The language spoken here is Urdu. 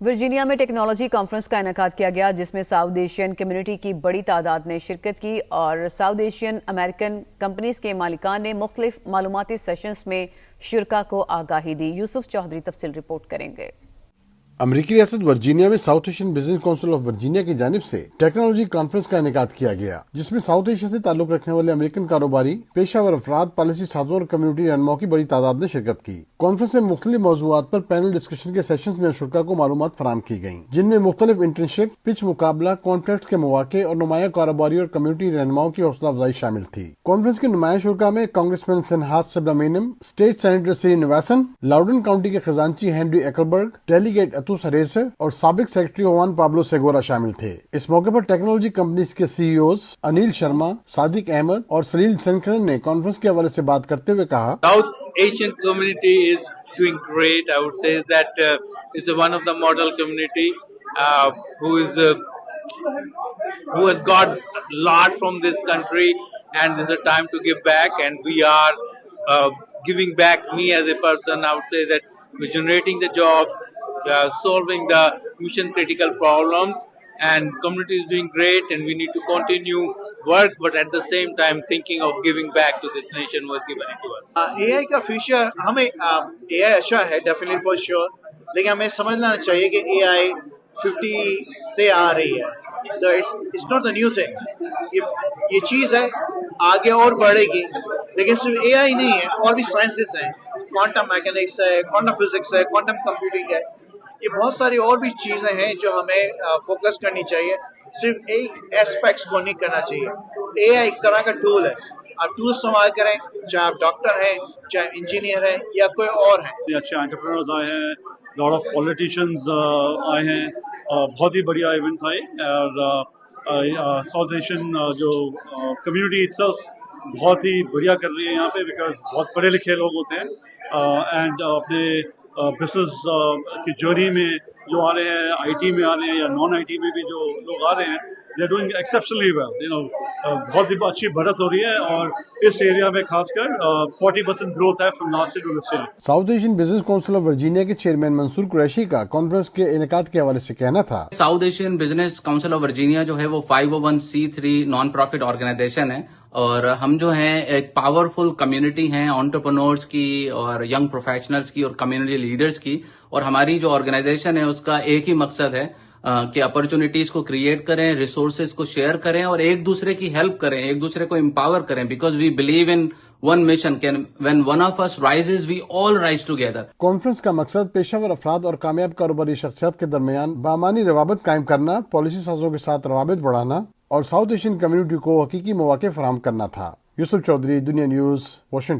ورجینیا میں ٹیکنالوجی کانفرنس کا انعقاد کیا گیا جس میں ساؤتھ ایشین کمیونٹی کی بڑی تعداد نے شرکت کی اور ساؤتھ ایشین امریکن کمپنیز کے مالکان نے مختلف معلوماتی سیشنز میں شرکاء کو آگاہی دی۔ یوسف چودھری تفصیل رپورٹ کریں گے۔ امریکی ریاست ورجینیا میں south Asian Business Council of Virginia کی جانب سے ٹیکنالوجی کانفرنس کا انعقاد کیا گیا جس میں ساؤتھ ایشیا سے تعلق رکھنے والے امریکن کاروباری، پیشہ ور افراد، پالیسی سازوں اور کمیونٹی رہنماؤں کی بڑی تعداد نے شرکت کی۔ کانفرنس میں مختلف موضوعات پر پینل ڈسکشن کے سیشنز میں شرکاء کو معلومات فراہم کی گئیں جن میں مختلف انٹرنشپ، پچ مقابلہ، کانٹریکٹ کے مواقع اور نمایاں کاروباری اور کمیونٹی رہنماؤں کی حوصلہ افزائی شامل تھی۔ کانفرنس کے نمایاں شرکاء میں کانگریس مین سنہاس سبرامینیم، اسٹیٹ سینیٹر سری نواسن، لاؤڈن کاؤنٹی کے خزانچی ہینری ایکلبرگ، ڈیلیگیٹ اتوس ہریسر اور سابق سیکرٹری جوان پابلو سیگورا شامل تھے۔ اس موقع پر ٹیکنالوجی کمپنیز کے سی ای اوز انیل شرما، صادق احمد اور سلیل سنکرن نے کانفرنس کے حوالے سے بات کرتے ہوئے کہا، South Asian community is doing great. I would say that it's one of the model community who has got a lot from this country, and this is a time to give back, and we are giving back. Me as a person, I would say that we're generating the job, solving the mission critical problems, and community is doing great, and we need to continue work, but at the same time thinking of giving back to this nation who has given it to us. AI کا فیچر ہمیں AI اچھا ہے ڈیفینیٹلی فور شیور، لیکن ہمیں سمجھنا چاہیے کہ AI 50 سے آ رہی ہے، so it's not the new thing. یہ چیز ہے آگے اور بڑھے گی، لیکن صرف AI نہیں ہے، اور بھی سائنسز ہیں، کوانٹم میکینکس ہے، کوانٹم فزکس ہے، کوانٹم کمپیوٹنگ ہے، یہ بہت ساری اور بھی چیزیں ہیں جو ہمیں فوکس کرنی چاہیے، صرف ایک ایسپیکٹس کو نہیں کرنا چاہیے۔ AI ایک طرح کا ٹول ہے، آپ ٹول استعمال کریں، چاہے آپ ڈاکٹر ہیں، چاہے انجینئر ہیں یا کوئی اور ہیں۔ اچھے انٹرپرینرز آئے ہیں، لاٹ آف پولیٹیشینز آئے ہیں، بہت ہی بڑھیا ایونٹ تھا اور ساؤتھ ایشین جو کمیونٹی اٹسیلف بہت ہی بڑھیا کر رہی ہے یہاں پہ، بیکاز بہت پڑھے لکھے لوگ ہوتے ہیں اینڈ اپنے بزنس کی جرنی میں جو آ رہے ہیں، آئی ٹی میں آ رہے ہیں یا نان آئی ٹی میں بھی جو لوگ آ رہے ہیں، they are doing exceptionally well, بہت ہی اچھی بڑھت ہو رہی ہے اور اس ایریا میں خاص کر 40% گروتھ ہے from last to this year. South Asian Business Council of Virginia کے چیئرمین منصور قریشی کا کانفرنس کے انعقاد کے حوالے سے کہنا تھا، South Asian Business Council of Virginia جو ہے وہ 501(c)(3) نان پروفٹ آرگنائزیشن ہے، اور ہم جو ہیں ایک پاورفل کمیونٹی ہیں انٹرپرنورز کی اور ینگ پروفیشنلز کی اور کمیونٹی لیڈرز کی، اور ہماری جو آرگنائزیشن ہے اس کا ایک ہی مقصد ہے کہ اپرچونٹیز کو کریٹ کریں، ریسورسز کو شیئر کریں اور ایک دوسرے کی ہیلپ کریں، ایک دوسرے کو امپاور کریں، because we believe in one mission, when one of us rises we all rise together. Conference کا مقصد پیشہ ور افراد اور کامیاب کاروباری شخصیات کے درمیان بامانی روابط قائم کرنا، پالیسی سازوں کے ساتھ روابط بڑھانا اور ساؤتھ ایشین کمیونٹی کو حقیقی مواقع فراہم کرنا تھا۔ یوسف چودھری، دنیا نیوز، واشنگٹن۔